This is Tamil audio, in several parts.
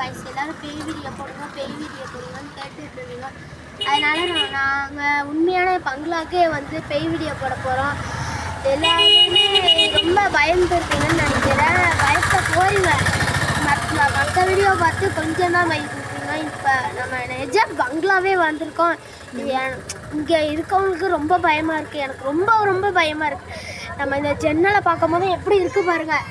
கைஸ் எல்லாரும் பேய் வீடியோ போடுங்கன்னு கேட்டுட்டு இருந்தீங்க. அதனால நாங்கள் உண்மையான பங்களாக்கே வந்து பேய் வீடியோ போட போகிறோம். எல்லாருமே ரொம்ப பயந்துருக்கீங்கன்னு நினைக்கிறேன். பயத்தை போயிங்க மற்ற வீடியோ பார்த்து கொஞ்சம் தான் பயந்துருக்கீங்க. இப்போ நம்ம நிஜ பங்களாவே வந்திருக்கோம். இங்கே இருக்கவங்களுக்கு ரொம்ப பயமாக இருக்குது. எனக்கு ரொம்ப பயமாக இருக்குது. நம்ம இந்த ஜன்னலை பார்க்கும் போது எப்படி இருக்குது பாருங்கள்.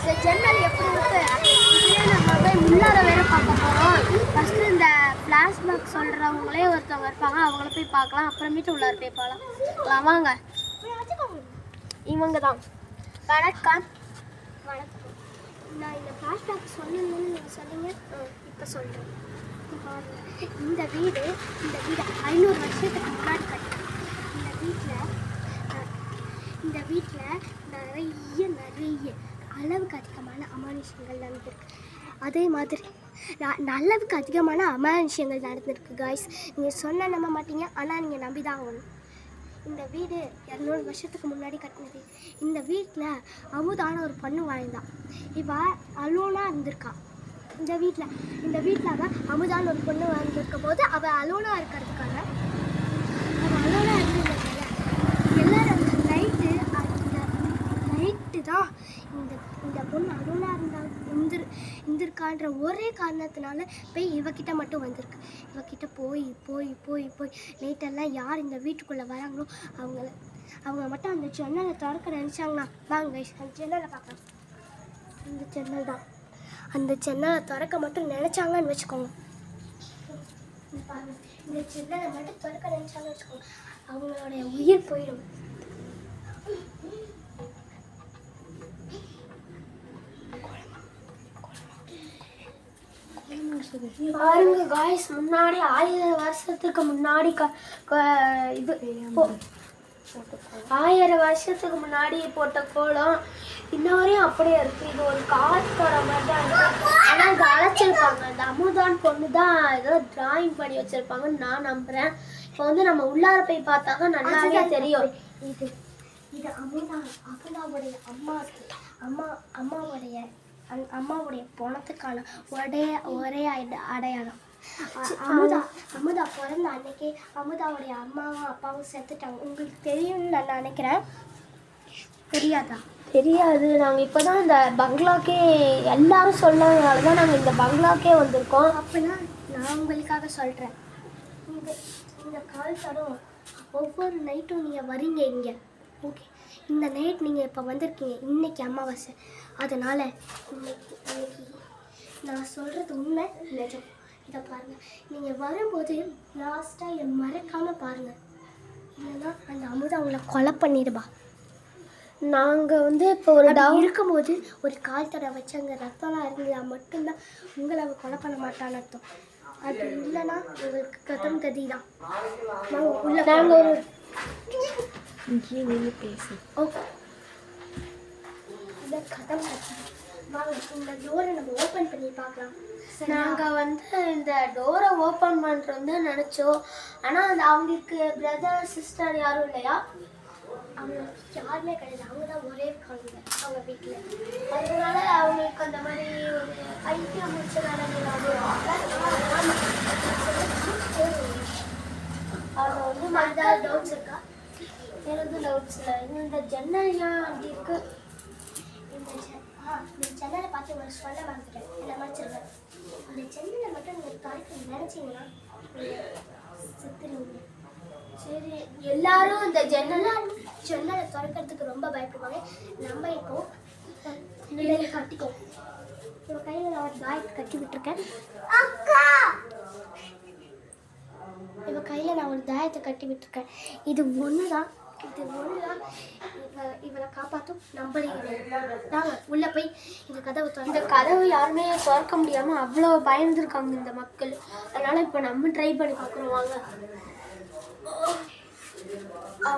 இந்த ஜன்னல் எப்படி இருக்குது, இதுலேயே நம்ம போய் உள்ளார வேறு பார்க்க போகிறோம். ஃபஸ்ட்டு இந்த ஃப்ளாஷ்பேக் சொல்கிறவங்களே ஒருத்தவங்க இருப்பாங்க, அவங்கள போய் பார்க்கலாம். அப்புறமேட்டு உள்ளார போய் பார்க்கலாம். வாங்க, இவங்க தான். வணக்கம். நான் இந்த ஃப்ளாஷ்பேக் சொல்லணும்னு நீங்கள் சொன்னீங்க. இப்போ சொல்கிறேன். இந்த வீடு 500 வருஷத்துக்கு முன்னாடி கட்டணும். இந்த வீட்டில் நிறைய அளவுக்கு அதிகமான அமானுஷங்கள் நடந்திருக்கு. அதே மாதிரி அளவுக்கு அதிகமான அமானுஷங்கள் நடந்திருக்கு காய்ஸ். நீங்கள் சொன்ன நம்ப மாட்டீங்க, ஆனால் நீங்கள் நம்பி தான் ஆகணும். இந்த வீடு 200 வருஷத்துக்கு முன்னாடி கட்டினது. இந்த வீட்டில் அமுதான ஒரு பொண்ணு வாழ்ந்தான். இவள் அலோனாக இருந்திருக்கா. இந்த வீட்டில் அவள் அமுதான ஒரு பொண்ணு வாழ்ந்திருக்கும் போது அவள் அலோனாக இருக்கிறதுக்காக அலோனாக இருந்ததுனால எல்லாரும் நைட்டு தான் இந்த பொண்ணு அலோனா இருந்திருக்கான்ற ஒரே காரணத்தினால போய் இவகிட்ட மட்டும் வந்திருக்கு. இவகிட்ட போய் நைட்டெல்லாம் யார் இந்த வீட்டுக்குள்ளே வராங்களோ அவங்க மட்டும் அந்த ஜன்னலை திறக்க நினச்சாங்கன்னா வாங்க அந்த ஜன்னலை பார்க்கலாம். இந்த ஜன்னல் தான். அந்த ஜன்னலை திறக்க மட்டும் நினச்சாங்கன்னு வச்சுக்கோங்க. இந்த ஜன்னலை மட்டும் திறக்க நினச்சாங்கன்னு வச்சுக்கோங்க, அவங்களுடைய உயிர் போயிடும். பாருங்க காய்ஸ், முன்னாடி 1000 வருஷத்துக்கு முன்னாடி 1000 வருஷத்துக்கு முன்னாடி போட்ட கோலம் இன்ன வரையும் அப்படியே இருக்குது. இது ஒரு காத்தோட மாதிரி தான் இருக்குது. ஆனால் இது அழைச்சிருப்பாங்க. இந்த அமுதான் பொண்ணு தான் ஏதோ டிராயிங் பண்ணி வச்சுருப்பாங்கன்னு நான் நம்புகிறேன். இப்போ வந்து நம்ம உள்ளார போய் பார்த்தா தான் நல்லாவே தெரியும். இது அமுதாவுடைய அம்மாவுடைய பணத்துக்கான ஒரே அடையாளம். அமுதா பிறந்த அன்னைக்கு அமுதாவுடைய அம்மாவும் அப்பாவும் செத்துட்டாங்க. உங்களுக்கு தெரியும்னு நான் நினைக்கிறேன். தெரியாது. நாங்கள் இப்போ தான் இந்த பங்களாக்கே எல்லாரும் சொன்னதுனால தான் நாங்கள் இந்த பங்களாக்கே வந்திருக்கோம். அப்படின்னா நான் உங்களுக்காக சொல்கிறேன். இந்த கால் தடம் ஒவ்வொரு நைட்டும் நீங்கள் வரீங்க இங்கே. ஓகே, இந்த நைட் நீங்கள் இப்போ வந்திருக்கீங்க. இன்றைக்கி அமாவாசை. அதனால் இன்னைக்கு நான் சொல்கிறது உண்மை நிஜம். இதை பாருங்கள். நீங்கள் வரும்போது லாஸ்ட்டாக இதை மறக்காமல் பாருங்கள். இல்லைன்னா அந்த அமுதா அவங்கள கொலை பண்ணிடுவா. நாங்கள் வந்து இப்போ ஒரு இருக்கும்போது ஒரு கால் தடவை வச்சு அங்கே ரத்தம்லாம் இருந்ததா மட்டும்தான் உங்களை அவள் கொலை பண்ண மாட்டான்னு அர்த்தம். அது இல்லைன்னா உங்களுக்கு கதம் கதி தான். நாங்கள் ஒரு பேசு. ஓகே, இந்த கதம் கதி வாங்க. இந்த டோரை நம்ம ஓப்பன் பண்ணி பார்க்கலாம். நாங்கள் வந்து இந்த டோரை ஓப்பன் பண்ணுறது நினச்சோம். ஆனால் அந்த அவங்களுக்கு பிரதர் சிஸ்டர் யாரும் இல்லையா? அவங்க யாருமே கிடையாது. அவங்க தான் ஒரே இருக்காங்க அவங்க வீட்டில். அதனால அவங்களுக்கு அந்த மாதிரி ஒரு ஐக்கியம் முடிச்சதால அவங்க வந்து மறுதான் டவுட்ஸ் இருக்கா? எனக்கு டவுட்ஸ் இல்லை. இந்த ஜன்னல் ஏன் அப்படி இருக்கு? இந்த ஜன்னலை பார்த்து உங்களுக்கு சொல்ல மறந்துட்டேன். என்ன மறைச்சிருக்கேன். அந்த ஜன்னலை மட்டும் நீங்கள் தாய்க்கு நினச்சிங்கன்னா செத்துருவீங்க. சரி, எல்லாரும் இந்த ஜன்னலை திறக்கிறதுக்கு ரொம்ப பயப்படுவாங்க. நம்ம இப்போ இதில் கட்டிக்கோ. இவன் கையில் நான் ஒரு தாயத்தை கட்டி விட்டுருக்கேன். இவன் கையில் நான் ஒரு தாயத்தை கட்டி விட்டுருக்கேன். இது ஒன்று தான் இவனை காப்பாற்றும். நாங்கள் உள்ளே போய் இந்த கதவை யாருமே திறக்க முடியாமல் அவ்வளோ பயந்துருக்காங்க இந்த மக்கள். அதனால் இப்போ நம்ம ட்ரை பண்ணி பார்க்குறோம். வாங்க.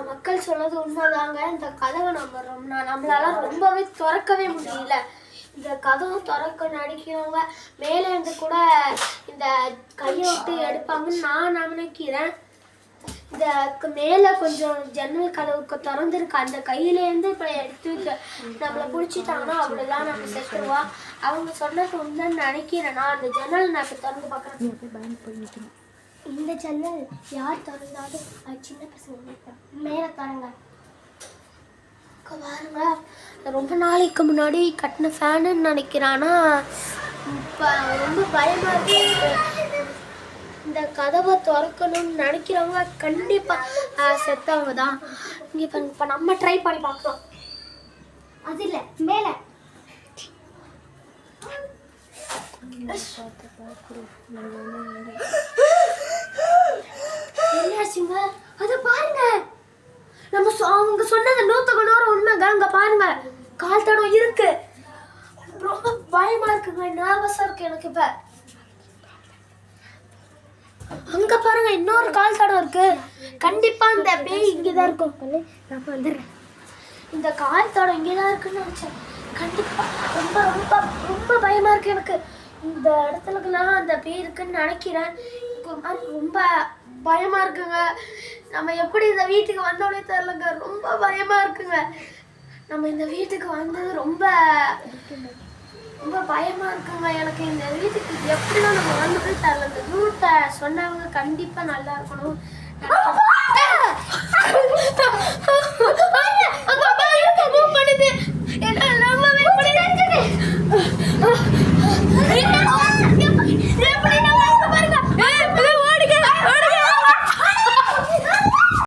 மக்கள் சொன்னது உண்மைதாங்க. இந்த கதவை நம்மளால ரொம்பவே திறக்கவே முடியல. இந்த கதவு திறக்க நடிக்கிறவங்க மேலே இருந்து கூட இந்த கையை விட்டு எடுப்பாங்கன்னு நான் நினைக்கிறேன். இந்த மேலே கொஞ்சம் ஜன்னல் கதவுக்கு திறந்துருக்கு. அந்த கையிலேருந்து இப்போ எடுத்து நம்மளை பிடிச்சிட்டாங்கன்னா அவ்வளோதான், நம்ம செத்துருவா. அவங்க சொன்னது உண்மைன்னு நினைக்கிறேன். நான் அந்த ஜன்னல் நான் இப்போ திறந்து பார்க்குறேன். பயந்து போய் நிற்கணும். இந்த ஜன்னல் யார் திறந்தாலும் அது சின்ன பசங்க மேலே தரங்க பாருங்க. ரொம்ப நாளைக்கு முன்னாடி கட்டின ஃபேனுன்னு நினைக்கிறேன். ஆனால் இப்போ ரொம்ப பயமாக இருக்கு. இந்த கதவை திறக்கணும்னு நினைக்கிறவங்க கண்டிப்பாக செத்தவங்க தான். இங்கே இப்போ நம்ம ட்ரை பண்ணி பார்க்கலாம். அது இல்லை மேலே என்னாச்சுங்க? அதை பாருங்க. நம்ம அவங்க சொன்னது 100% உண்மைங்க. அங்க பாருங்க கால் தடம் இருக்கு. ரொம்ப பயமா இருக்குங்க, நர்வஸா இருக்கு எனக்கு. இப்ப அங்க பாருங்க இன்னொரு கால் தடம் இருக்கு. கண்டிப்பா இந்த பேய் இங்கதான் இருக்கும். நான் வந்துடுறேன். இந்த கால் தடம் இங்கதான் இருக்குன்னு நினைச்சேன். கண்டிப்பா ரொம்ப ரொம்ப ரொம்ப பயமா இருக்கு எனக்கு. இந்த இடத்துலலாம் அந்த பேய் இருக்குன்னு நினைக்கிறேன். ரொம்ப பயமா இருக்குங்க. நம்ம எப்படி இந்த வீட்டுக்கு வந்தோடனே தெரியலங்க. ரொம்ப பயமா இருக்குங்க. நம்ம இந்த வீட்டுக்கு வந்தது ரொம்ப ரொம்ப பயமா இருக்குங்க எனக்கு. இந்த வீட்டுக்கு எப்படிதான் நம்ம வந்தது தெரியல. இந்த ரூட்டை சொன்னவங்க கண்டிப்பா நல்லா இருக்கணும்.